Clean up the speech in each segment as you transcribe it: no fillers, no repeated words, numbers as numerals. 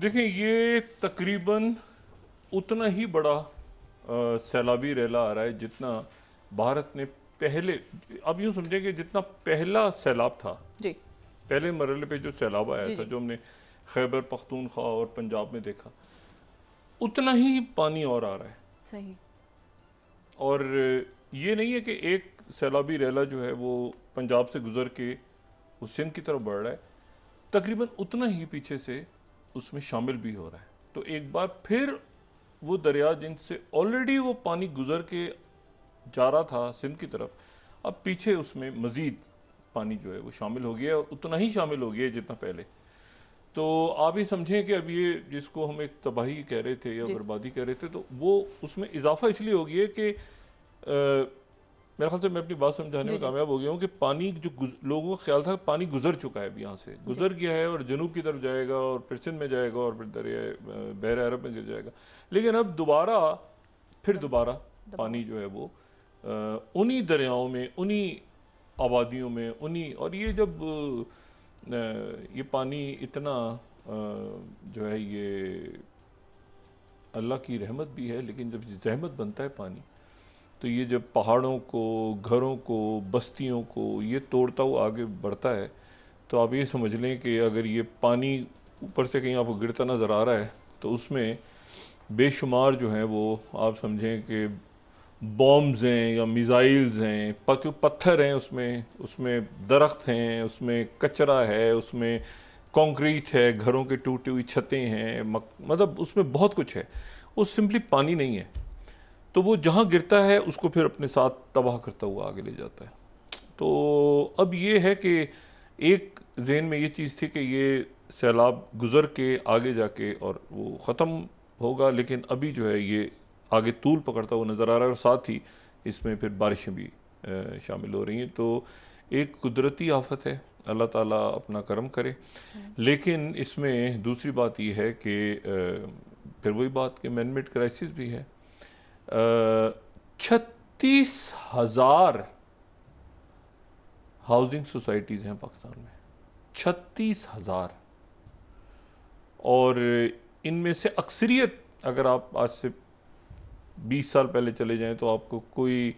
देखें, ये तकरीबन उतना ही बड़ा सैलाबी रेला आ रहा है जितना भारत ने पहले, अब यूँ समझें कि जितना पहला सैलाब था, जी पहले मरहले पे जो सैलाब आया जी था, जी। जो हमने खैबर पख्तूनख्वा और पंजाब में देखा, उतना ही पानी और आ रहा है। सही। और ये नहीं है कि एक सैलाबी रेला जो है वो पंजाब से गुजर के उस सिंध की तरफ बढ़ रहा है, तकरीबन उतना ही पीछे से उसमें शामिल भी हो रहा है। तो एक बार फिर वो दरिया जिनसे ऑलरेडी वो पानी गुजर के जा रहा था सिंध की तरफ, अब पीछे उसमें मज़ीद पानी जो है वो शामिल हो गया, और उतना ही शामिल हो गया जितना पहले। तो आप ही समझें कि अब ये जिसको हम एक तबाही कह रहे थे या जी बर्बादी कह रहे थे, तो वो उसमें इजाफा इसलिए हो गया कि मेरे ख्याल से मैं अपनी बात समझाने जी में जी कामयाब हो गया हूँ कि पानी जो लोगों का ख्याल था पानी गुजर चुका है, अब यहाँ से जी। गुजर गया है और जनूब की तरफ जाएगा और फिर सिंध में जाएगा और फिर दरिया बहर अरब में गिर जाएगा। लेकिन अब फिर दब दोबारा दबाव। पानी जो है वो उन्हीं दरियाओं में, उन्हीं आबादियों में, उन्हीं, और ये जब ये पानी इतना जो है ये अल्लाह की रहमत भी है, लेकिन जब जहमत बनता है पानी, तो ये जब पहाड़ों को, घरों को, बस्तियों को ये तोड़ता हुआ आगे बढ़ता है, तो आप ये समझ लें कि अगर ये पानी ऊपर से कहीं आपको गिरता नज़र आ रहा है, तो उसमें बेशुमार जो हैं वो आप समझें कि बॉम्ब्स हैं या मिज़ाइल्स हैं, पत्थर हैं, उसमें उसमें दरख्त हैं, उसमें कचरा है, उसमें कंक्रीट है, घरों की टूटी हुई छतें हैं, मतलब उसमें बहुत कुछ है। वो सिंपली पानी नहीं है। तो वो जहाँ गिरता है उसको फिर अपने साथ तबाह करता हुआ आगे ले जाता है। तो अब ये है कि एक जहन में ये चीज़ थी कि ये सैलाब गुज़र के आगे जाके और वो ख़त्म होगा, लेकिन अभी जो है ये आगे तूल पकड़ता हुआ नज़र आ रहा है, और साथ ही इसमें फिर बारिशें भी शामिल हो रही हैं। तो एक कुदरती आफत है, अल्लाह ताला अपना करम करे। लेकिन इसमें दूसरी बात यह है कि फिर वही बात कि मैनमेड क्राइसिस भी है। 36,000 हाउसिंग सोसाइटीज़ हैं पाकिस्तान में, 36,000। और इनमें से अक्सरियत, अगर आप आज से 20 साल पहले चले जाएं, तो आपको कोई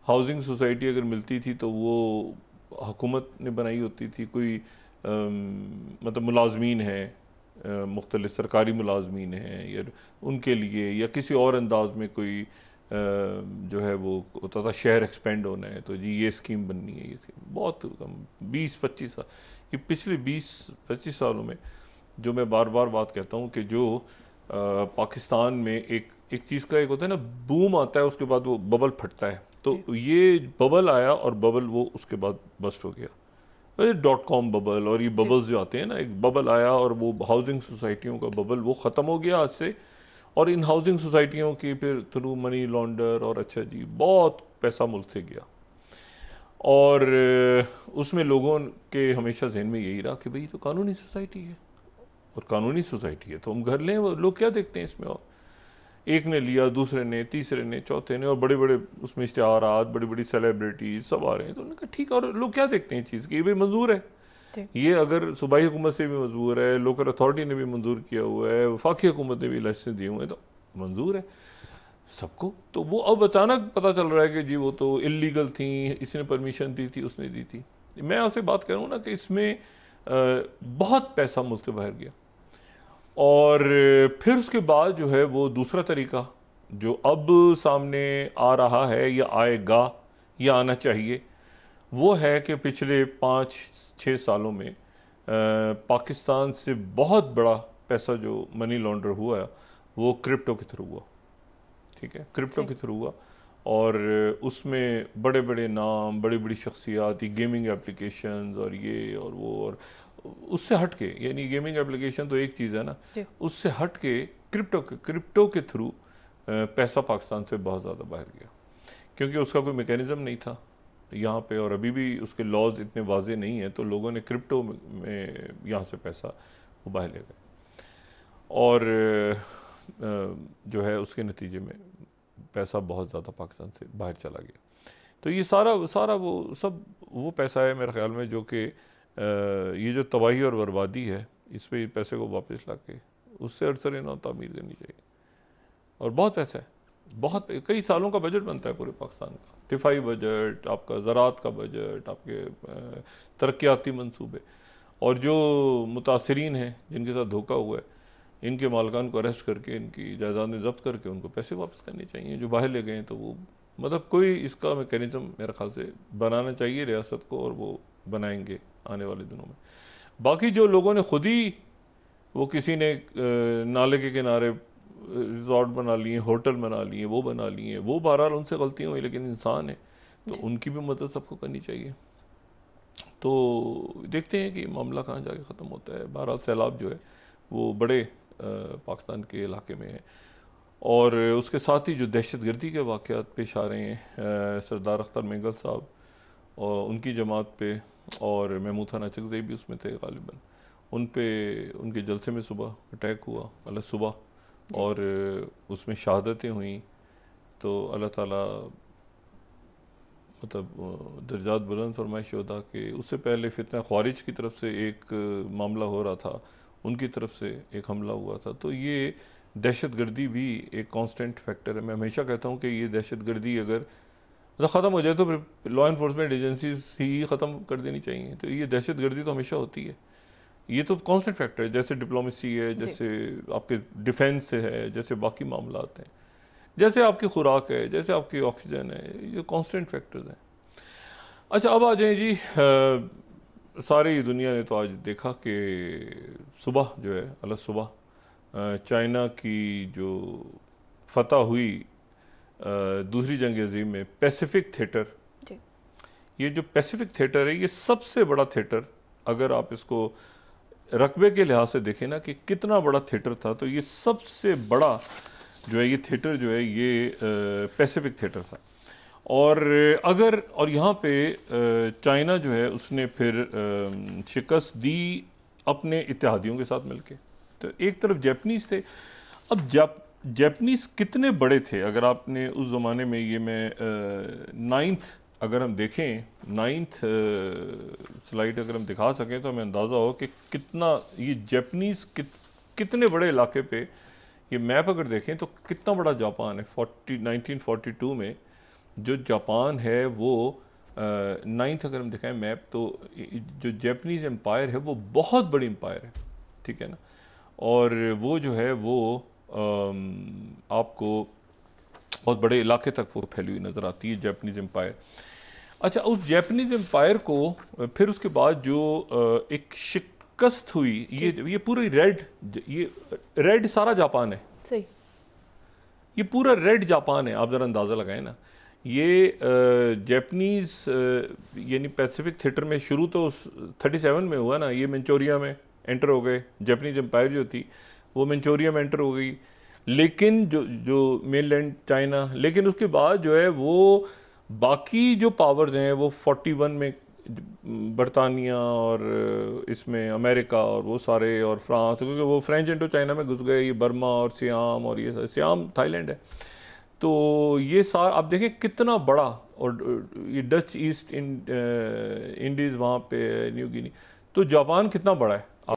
हाउसिंग सोसाइटी अगर मिलती थी तो वो हुकूमत ने बनाई होती थी। कोई मतलब मुलाजमीन हैं, मुख्तलिफ सरकारी मुलाजमीन हैं, या उनके लिए, या किसी और अंदाज में कोई जो है वो होता था शहर एक्सपेंड होना है तो जी ये स्कीम बननी है, ये स्कीम बहुत कम 20-25 साल, ये पिछले 20-25 सालों में जो मैं बार बार बात कहता हूँ कि जो पाकिस्तान में एक चीज़ का एक होता है ना, बूम आता है उसके बाद वो बबल फटता है, जी तो ये बबल आया और बबल वो उसके बाद बस्ट हो गया। .com बबल और ये जी बबल्स जो आते हैं ना, एक बबल आया और वो हाउसिंग सोसाइटियों का बबल वो ख़त्म हो गया आज से। और इन हाउसिंग सोसाइटियों की फिर थ्रू मनी लॉन्डर और अच्छा जी बहुत पैसा मुल्क से गया, और उसमें लोगों के हमेशा जहन में यही रहा कि भाई तो कानूनी सोसाइटी है, और कानूनी सोसाइटी है तो हम घर लें, वो लोग क्या देखते हैं इसमें। और एक ने लिया, दूसरे ने, तीसरे ने, चौथे ने, और बड़े बड़े उसमें इश्तिहारात, बड़ी बड़ी सेलिब्रिटीज सब आ रहे हैं, तो उन्होंने कहा ठीक है। और लोग क्या देखते हैं चीज़ की, भाई मंजूर है, जी ये अगर सूबाई हुकूमत से भी मंजूर है, लोकल अथॉरिटी ने भी मंजूर किया हुआ है, वफाकी हुकूमत ने भी लाइसेंस दिए हुए हैं, तो मंजूर है सबको। तो वो अब अचानक पता चल रहा है कि जी वो तो इलीगल थी, इसने परमिशन दी थी, उसने दी थी। मैं आपसे बात करूँ ना कि इसमें बहुत पैसा मुल्क से बाहर गया। और फिर उसके बाद जो है वो दूसरा तरीका जो अब सामने आ रहा है या आएगा या आना चाहिए, वो है कि पिछले 5-6 सालों में पाकिस्तान से बहुत बड़ा पैसा जो मनी लॉन्डर हुआ है वो क्रिप्टो के थ्रू हुआ। ठीक है, क्रिप्टो जी के थ्रू हुआ, और उसमें बड़े बड़े नाम, बड़ी बड़ी शख्सियात, गेमिंग एप्लीकेशंस और ये और वो, और उससे हट के, यानी गेमिंग एप्लीकेशन तो एक चीज़ है ना, जी उससे हट के क्रिप्टो के थ्रू पैसा पाकिस्तान से बहुत ज़्यादा बाहर गया, क्योंकि उसका कोई मैकेनिज़्म नहीं था यहाँ पे, और अभी भी उसके लॉज इतने वाजे नहीं हैं, तो लोगों ने क्रिप्टो में यहाँ से पैसा वो बाहर ले गए, और जो है उसके नतीजे में पैसा बहुत ज़्यादा पाकिस्तान से बाहर चला गया। तो ये सारा सारा वो पैसा है मेरे ख्याल में जो कि ये जो तबाही और बर्बादी है, इस पे पैसे को वापस ला के उससे अरसर नौ तामीर करनी चाहिए। और बहुत पैसा है, बहुत कई सालों का बजट बनता है पूरे पाकिस्तान का, दिफाई बजट, आपका ज़राअत का बजट, आपके तरक्याती मंसूबे। और जो मुतासरीन हैं जिनके साथ धोखा हुआ है, इनके मालकान को अरेस्ट करके इनकी जायदादें जब्त करके उनको पैसे वापस करने चाहिए। जो बाहर ले गए हैं तो वो मतलब कोई इसका मैकेनिज़्म मेरे ख्याल से बनाना चाहिए रियासत को, और वो बनाएंगे आने वाले दिनों में। बाकी जो लोगों ने खुद ही, वो किसी ने नाले के किनारे रिजॉर्ट बना लिए, होटल बना लिए, वो बना लिए, वो बहरहाल उनसे गलतियाँ हुई, लेकिन इंसान है तो उनकी भी मदद सबको करनी चाहिए। तो देखते हैं कि मामला कहाँ जाके ख़त्म होता है। बहरहाल सैलाब जो है वो बड़े पाकिस्तान के इलाके में है, और उसके साथ ही जो दहशतगर्दी के वाक़यात पेश आ रहे हैं, सरदार अख्तर मेंगल साहब और उनकी जमात पे, और महमूद खान अचकज़ई भी उसमें थे गालिबन, उन पे उनके जलसे में सुबह अटैक हुआ अल्लाह सुबह, और उसमें शहादतें हुई। तो अल्लाह ताला मतलब दर्जात बुलंद फरमाए शोहदा के। उससे पहले फितना ख्वारिज की तरफ से एक मामला हो रहा था, उनकी तरफ से एक हमला हुआ था। तो ये दहशत गर्दी भी एक कांस्टेंट फैक्टर है। मैं हमेशा कहता हूँ कि ये दहशत गर्दी अगर मतलब ख़त्म हो जाए तो फिर लॉ इन्फोर्समेंट एजेंसीज ही ख़त्म कर देनी चाहिए। तो ये दहशत गर्दी तो हमेशा होती है, ये तो कांस्टेंट फैक्टर है। जैसे डिप्लोमेसी है, जैसे आपके डिफेंस है, जैसे बाकी मामला हैं, जैसे आपकी खुराक है, जैसे आपकी ऑक्सीजन है, ये कांस्टेंट फैक्टर्स हैं। अच्छा अब आ जाए जी, सारी दुनिया ने तो आज देखा कि सुबह जो है अल सुबह चाइना की जो फतह हुई दूसरी जंग अजीम में, पैसिफिक थिएटर, ये जो पैसिफिक थिएटर है ये सबसे बड़ा थिएटर, अगर आप इसको रकबे के लिहाज से देखें ना कि कितना बड़ा थिएटर था, तो ये सबसे बड़ा जो है ये थिएटर जो है ये पैसिफिक थिएटर था। और अगर और यहाँ पे चाइना जो है उसने फिर शिकस्त दी अपने इत्तेहादियों के साथ मिलके। तो एक तरफ जापानीज़ थे। अब जापानीज़ कितने बड़े थे, अगर आपने उस ज़माने में, ये मैं नाइन्थ अगर हम देखें, नाइन्थ स्लाइड अगर हम दिखा सकें तो हमें अंदाज़ा हो कि कितना ये जापानीज़ कितने बड़े इलाके पे, ये मैप अगर देखें तो कितना बड़ा जापान है। 1942 में जो जापान है वो नाइन्थ अगर हम दिखाएं मैप, तो जो जापानीज़ एम्पायर है वो बहुत बड़ी एम्पायर है, ठीक है ना। और वो जो है वो आपको बहुत बड़े इलाके तक वो फैली हुई नज़र आती है जापानीज़ एम्पायर। अच्छा, उस जापानीज़ एम्पायर को फिर उसके बाद जो एक शिकस्त हुई, ये पूरी रेड सारा जापान है, सही, ये पूरा रेड जापान है। आप ज़रा अंदाज़ा लगाएं ना, ये जापानीज़ यानी पैसिफिक थिएटर में शुरू तो 37 में हुआ ना, ये मंचूरिया में एंटर हो गए, जापानीज़ एम्पायर जो थी वो मंचूरिया में एंटर हो गई, लेकिन जो मेनलैंड चाइना, लेकिन उसके बाद जो है वो बाकी जो पावर्स हैं वो 41 में बरतानिया और इसमें अमेरिका और वो सारे और फ्रांस, क्योंकि वो फ्रेंच इंडो चाइना में घुस गए, ये बर्मा और सियाम, और ये सियाम थाईलैंड है। तो ये सारा आप देखें कितना बड़ा, और ये डच ईस्ट इंडीज़ वहाँ पे, न्यू गिनी, तो जापान कितना बड़ा है।